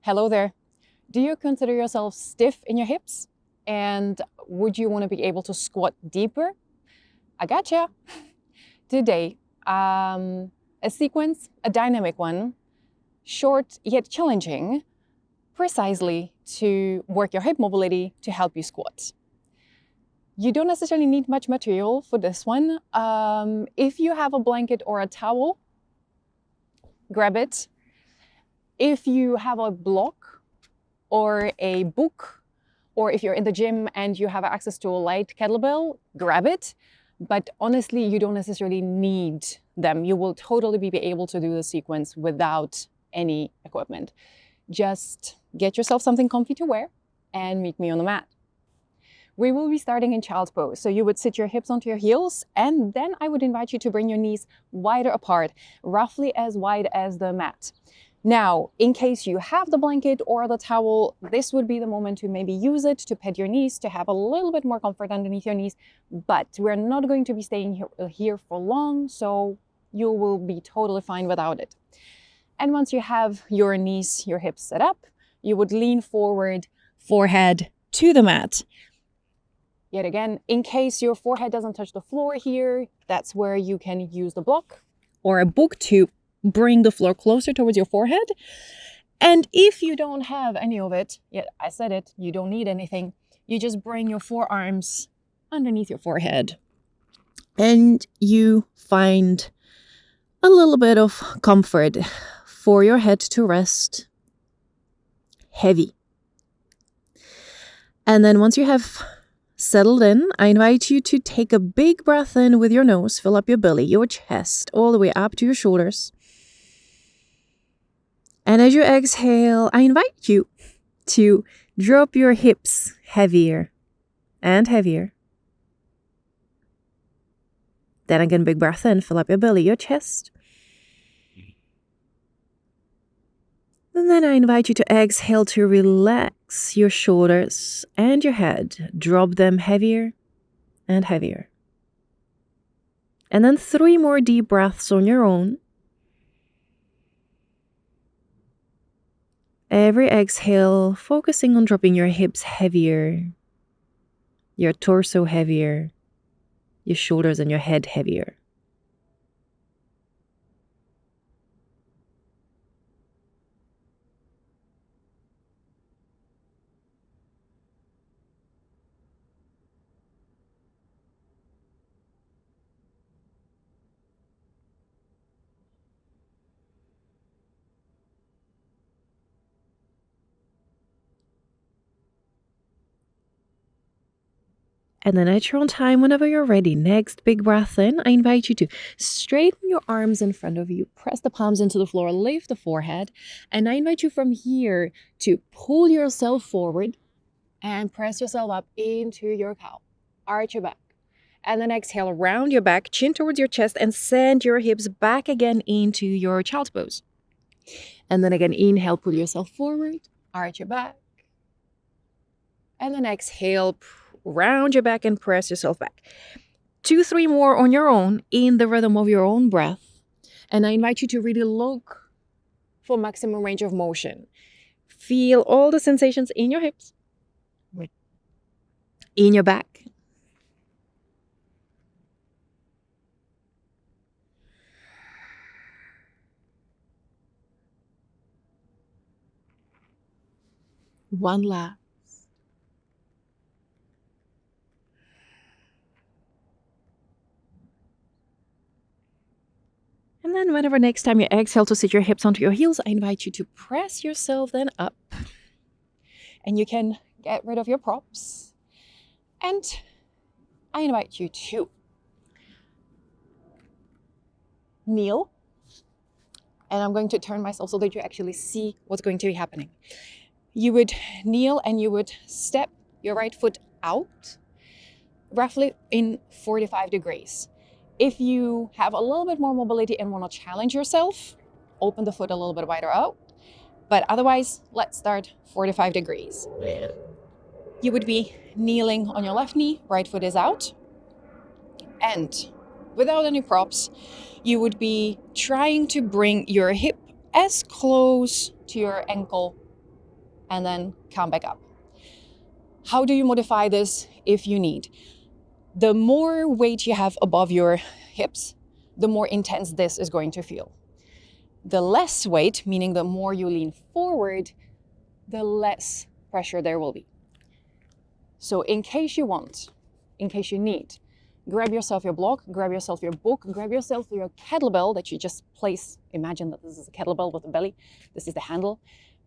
Hello there. Do you consider yourself stiff in your hips? And would you want to be able to squat deeper? I gotcha. Today, a sequence, a dynamic one, short yet challenging, precisely to work your hip mobility to help you squat. You don't necessarily need much material for this one. If you have a blanket or a towel, grab it. If you have a block or a book, or if you're in the gym and you have access to a light kettlebell, grab it. But honestly, you don't necessarily need them. You will totally be able to do the sequence without any equipment. Just get yourself something comfy to wear and meet me on the mat. We will be starting in child's pose. So you would sit your hips onto your heels, and then I would invite you to bring your knees wider apart, roughly as wide as the mat. Now, in case you have the blanket or the towel, this would be the moment to maybe use it to pad your knees, to have a little bit more comfort underneath your knees. But we're not going to be staying here for long, so you will be totally fine without it. And once you have your knees, your hips set up, you would lean forward, forehead to the mat. Yet again, in case your forehead doesn't touch the floor here, that's where you can use the block or a book to bring the floor closer towards your forehead. And if you don't have any of it, yet I said it, you don't need anything, you just bring your forearms underneath your forehead. And you find a little bit of comfort for your head to rest heavy. And then once you have settled in, I invite you to take a big breath in with your nose, fill up your belly, your chest, all the way up to your shoulders. And as you exhale, I invite you to drop your hips heavier and heavier. Then again, big breath in, fill up your belly, your chest. And then I invite you to exhale to relax your shoulders and your head. Drop them heavier and heavier. And then 3 more deep breaths on your own. Every exhale, focusing on dropping your hips heavier, your torso heavier, your shoulders and your head heavier. And then at your own time, whenever you're ready, next big breath in, I invite you to straighten your arms in front of you, press the palms into the floor, lift the forehead, and I invite you from here to pull yourself forward and press yourself up into your cow. Arch your back. And then exhale, round your back, chin towards your chest, and send your hips back again into your child's pose. And then again, inhale, pull yourself forward, arch your back. And then exhale, round your back and press yourself back. 2, 3 more on your own in the rhythm of your own breath. And I invite you to really look for maximum range of motion. Feel all the sensations in your hips, in your back. One last. And then whenever next time you exhale to sit your hips onto your heels, I invite you to press yourself then up. And you can get rid of your props. And I invite you to kneel. And I'm going to turn myself so that you actually see what's going to be happening. You would kneel and you would step your right foot out, roughly in 45 degrees. If you have a little bit more mobility and want to challenge yourself, open the foot a little bit wider out. But otherwise, let's start 45 degrees. You would be kneeling on your left knee, right foot is out. And without any props, you would be trying to bring your hip as close to your ankle and then come back up. How do you modify this if you need? The more weight you have above your hips, the more intense this is going to feel. The less weight, meaning the more you lean forward, the less pressure there will be. So in case you want, in case you need, grab yourself your block, grab yourself your book, grab yourself your kettlebell that you just place. Imagine that this is a kettlebell with a belly. This is the handle.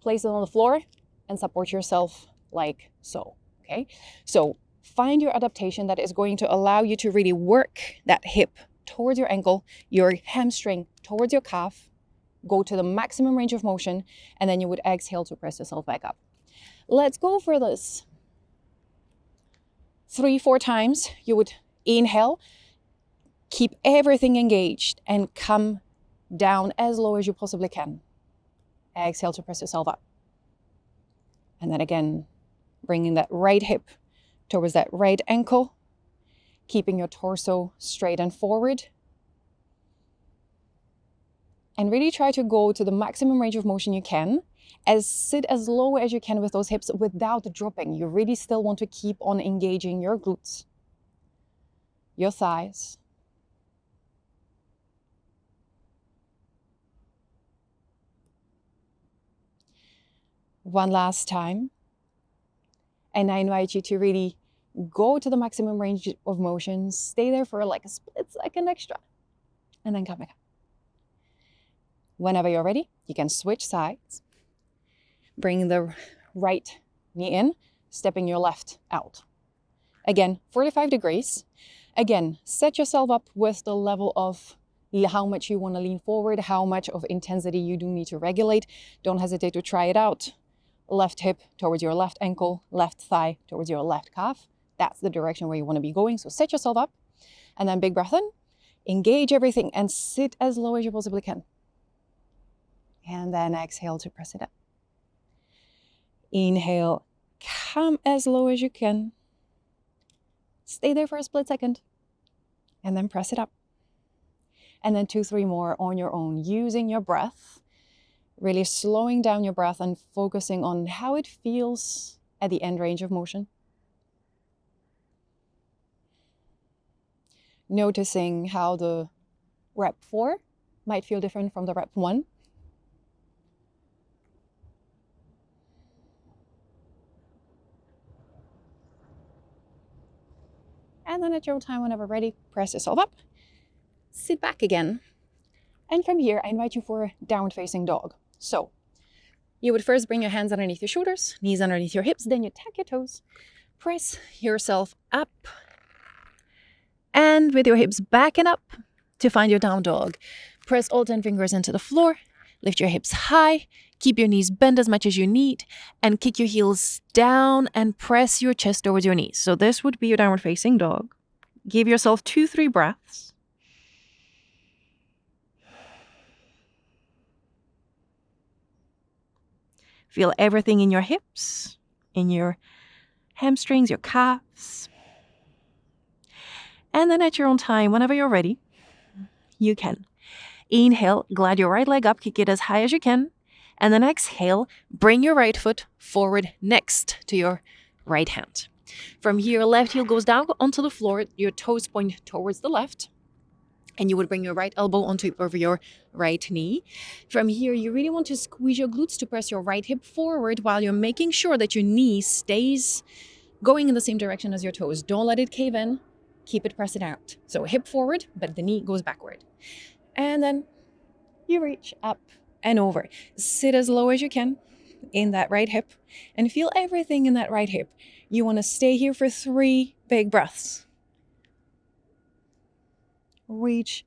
Place it on the floor and support yourself like so, okay? So find your adaptation that is going to allow you to really work that hip towards your ankle, your hamstring towards your calf, go to the maximum range of motion, and then you would exhale to press yourself back up. Let's go for this. 3-4 times. You would inhale, keep everything engaged, and come down as low as you possibly can. Exhale to press yourself up. And then again, bringing that right hip towards that right ankle, keeping your torso straight and forward. And really try to go to the maximum range of motion you can. Sit as low as you can with those hips without dropping. You really still want to keep on engaging your glutes, your thighs. One last time. And I invite you to really go to the maximum range of motion. Stay there for like a split second extra. And then come back up. Whenever you're ready, you can switch sides. Bring the right knee in, stepping your left out. Again, 45 degrees. Again, set yourself up with the level of how much you want to lean forward, how much of intensity you do need to regulate. Don't hesitate to try it out. Left hip towards your left ankle, left thigh towards your left calf. That's the direction where you want to be going. So set yourself up and then big breath in, engage everything and sit as low as you possibly can. And then exhale to press it up. Inhale, come as low as you can. Stay there for a split second. And then press it up. And then 2-3 more on your own, using your breath. Really slowing down your breath and focusing on how it feels at the end range of motion. Noticing how the rep 4 might feel different from the rep 1. And then at your own time, whenever ready, press yourself up, sit back again. And from here, I invite you for a downward facing dog. So you would first bring your hands underneath your shoulders, knees underneath your hips, then you tap your toes, press yourself up, and with your hips back and up to find your down dog. Press all 10 fingers into the floor, lift your hips high, keep your knees bent as much as you need, and kick your heels down and press your chest towards your knees. So this would be your downward facing dog. Give yourself 2-3 breaths. Feel everything in your hips, in your hamstrings, your calves. And then at your own time, whenever you're ready, you can inhale, glide your right leg up, kick it as high as you can. And then exhale, bring your right foot forward next to your right hand. From here, left heel goes down onto the floor, your toes point towards the left. And you would bring your right elbow on top of your right knee. From here, you really want to squeeze your glutes to press your right hip forward while you're making sure that your knee stays going in the same direction as your toes. Don't let it cave in. Keep it pressing out. So hip forward, but the knee goes backward. And then you reach up and over. Sit as low as you can in that right hip and feel everything in that right hip. You want to stay here for 3 big breaths. Reach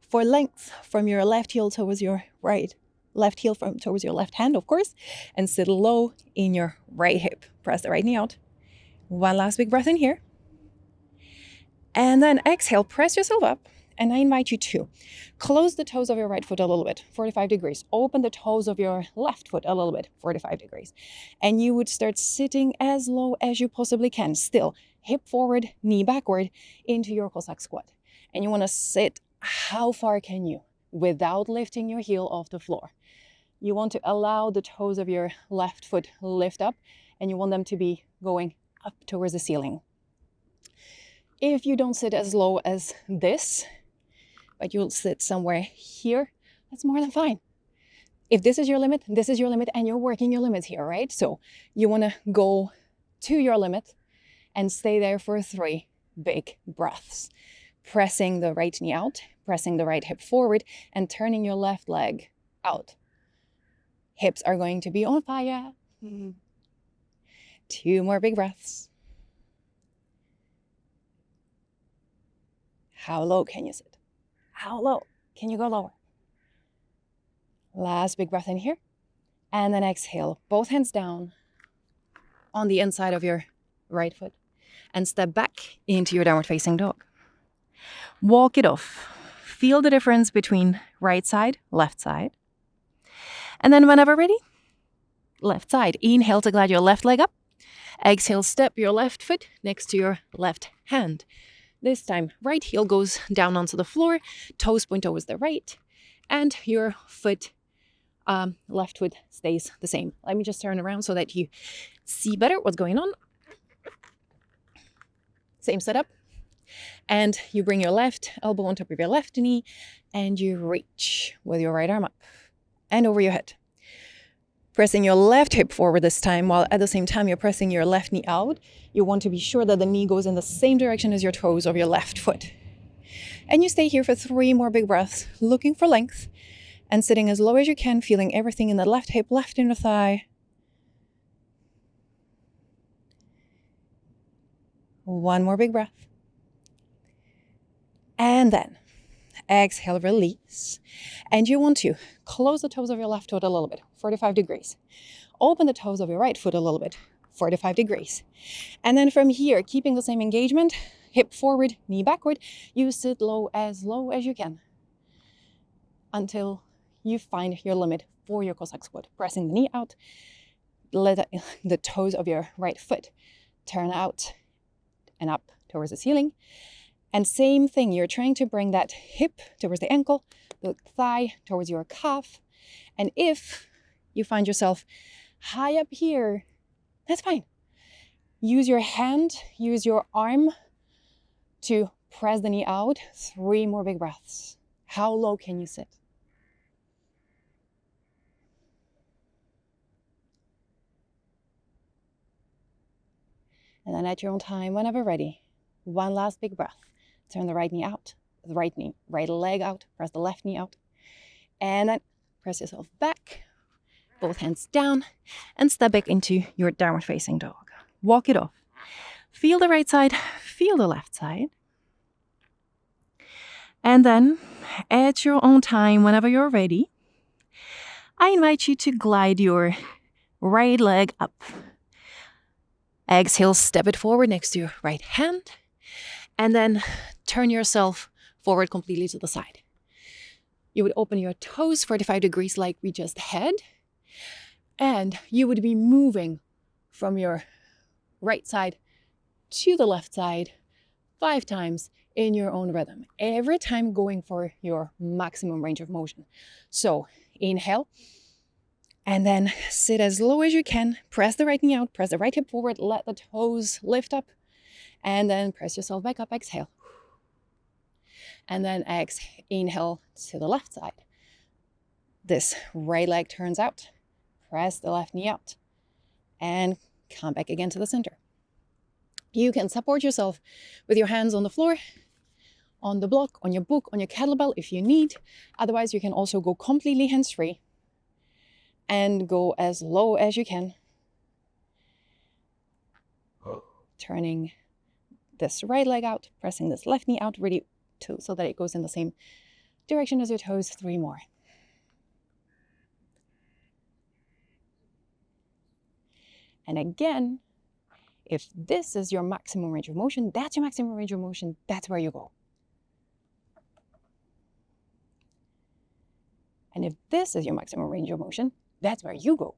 for length from your left heel towards your right. Left heel towards your left hand, of course. And sit low in your right hip. Press the right knee out. One last big breath in here. And then exhale, press yourself up. And I invite you to close the toes of your right foot a little bit, 45 degrees. Open the toes of your left foot a little bit, 45 degrees. And you would start sitting as low as you possibly can. Still, hip forward, knee backward into your Cossack squat. And you want to sit, how far can you, without lifting your heel off the floor? You want to allow the toes of your left foot lift up, and you want them to be going up towards the ceiling. If you don't sit as low as this, but you'll sit somewhere here, that's more than fine. If this is your limit, this is your limit, and you're working your limits here, right? So you want to go to your limit and stay there for 3 big breaths. Pressing the right knee out, pressing the right hip forward, and turning your left leg out. Hips are going to be on fire. 2 more big breaths. How low can you sit? How low? Can you go lower? Last big breath in here. And then exhale, both hands down on the inside of your right foot. And step back into your downward facing dog. Walk it off. Feel the difference between right side, left side. And then whenever ready, left side. Inhale to glide your left leg up. Exhale, step your left foot next to your left hand. This time, right heel goes down onto the floor, toes point towards the right, and your foot, left foot stays the same. Let me just turn around so that you see better what's going on. Same setup. And you bring your left elbow on top of your left knee, and you reach with your right arm up and over your head. Pressing your left hip forward this time, while at the same time you're pressing your left knee out. You want to be sure that the knee goes in the same direction as your toes of your left foot. And you stay here for 3 more big breaths, looking for length and sitting as low as you can, feeling everything in the left hip, left inner thigh. 1 more big breath. And then exhale, release. And you want to close the toes of your left foot a little bit, 45 degrees. Open the toes of your right foot a little bit, 45 degrees. And then from here, keeping the same engagement, hip forward, knee backward, you sit low as you can until you find your limit for your Cossack squat. Pressing the knee out, let the toes of your right foot turn out and up towards the ceiling. And same thing, you're trying to bring that hip towards the ankle, the thigh towards your calf. And if you find yourself high up here, that's fine. Use your hand, use your arm to press the knee out. 3 more big breaths. How low can you sit? And then at your own time, whenever ready, 1 last big breath. Turn the right knee out, the right leg out, press the left knee out. And then press yourself back, both hands down, and step back into your downward facing dog. Walk it off. Feel the right side, feel the left side. And then at your own time, whenever you're ready, I invite you to glide your right leg up. Exhale, step it forward next to your right hand. And then turn yourself forward completely to the side. You would open your toes 45 degrees like we just had. And you would be moving from your right side to the left side 5 times in your own rhythm. Every time going for your maximum range of motion. So inhale. And then sit as low as you can. Press the right knee out. Press the right hip forward. Let the toes lift up. And then press yourself back up, exhale. And then inhale to the left side. This right leg turns out. Press the left knee out. And come back again to the center. You can support yourself with your hands on the floor, on the block, on your book, on your kettlebell if you need. Otherwise, you can also go completely hands-free and go as low as you can. Turning this right leg out, pressing this left knee out really so that it goes in the same direction as your toes. 3 more. And again, if this is your maximum range of motion, that's your maximum range of motion, that's where you go. And if this is your maximum range of motion, that's where you go.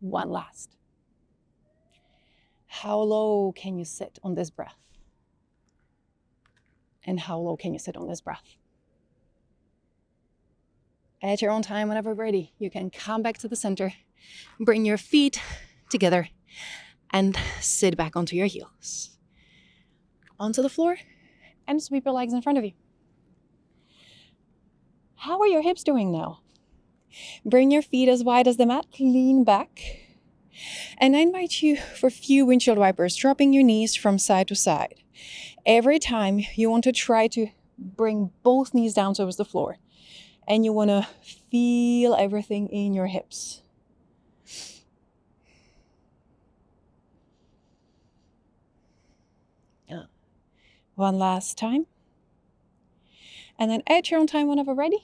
One last. How low can you sit on this breath? And how low can you sit on this breath? At your own time, whenever ready, you can come back to the center, bring your feet together, and sit back onto your heels. Onto the floor, and sweep your legs in front of you. How are your hips doing now? Bring your feet as wide as the mat, lean back. And I invite you for a few windshield wipers, dropping your knees from side to side. Every time you want to try to bring both knees down towards the floor. And you want to feel everything in your hips. One last time. And then at your own time, whenever ready,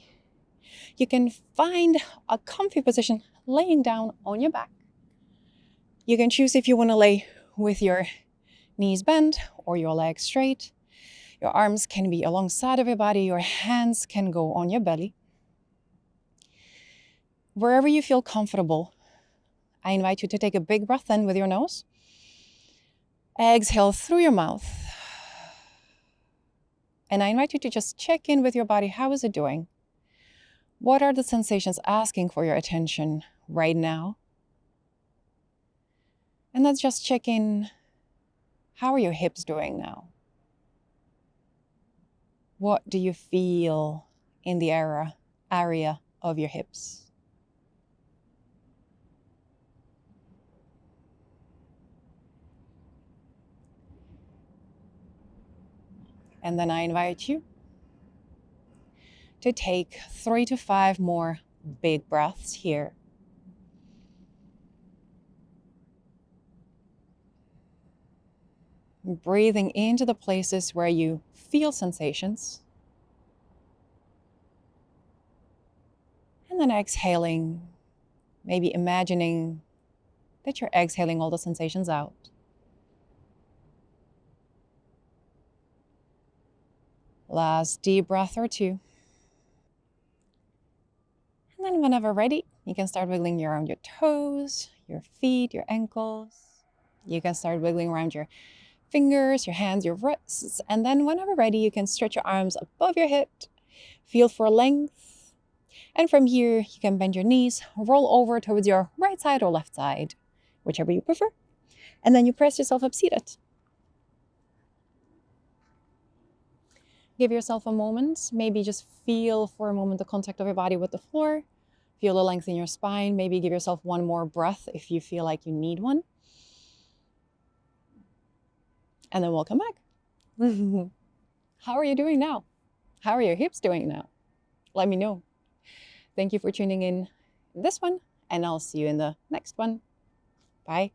you can find a comfy position laying down on your back. You can choose if you want to lay with your knees bent or your legs straight. Your arms can be alongside of your body. Your hands can go on your belly. Wherever you feel comfortable, I invite you to take a big breath in with your nose. Exhale through your mouth. And I invite you to just check in with your body. How is it doing? What are the sensations asking for your attention right now? And let's just check in. How are your hips doing now? What do you feel in the area of your hips? And then I invite you to take 3 to 5 more big breaths here. Breathing into the places where you feel sensations. And then exhaling, maybe imagining that you're exhaling all the sensations out. Last deep breath or two. And then whenever ready, you can start wiggling around your toes, your feet, your ankles. You can start wiggling around your fingers, your hands, your wrists. And then whenever ready, you can stretch your arms above your head, feel for length. And from here, you can bend your knees, roll over towards your right side or left side, whichever you prefer. And then you press yourself up seated. Give yourself a moment, maybe just feel for a moment the contact of your body with the floor. Feel the length in your spine. Maybe give yourself one more breath if you feel like you need one. And then we'll come back. How are you doing now? How are your hips doing now? Let me know. Thank you for tuning in this one, and I'll see you in the next one. Bye.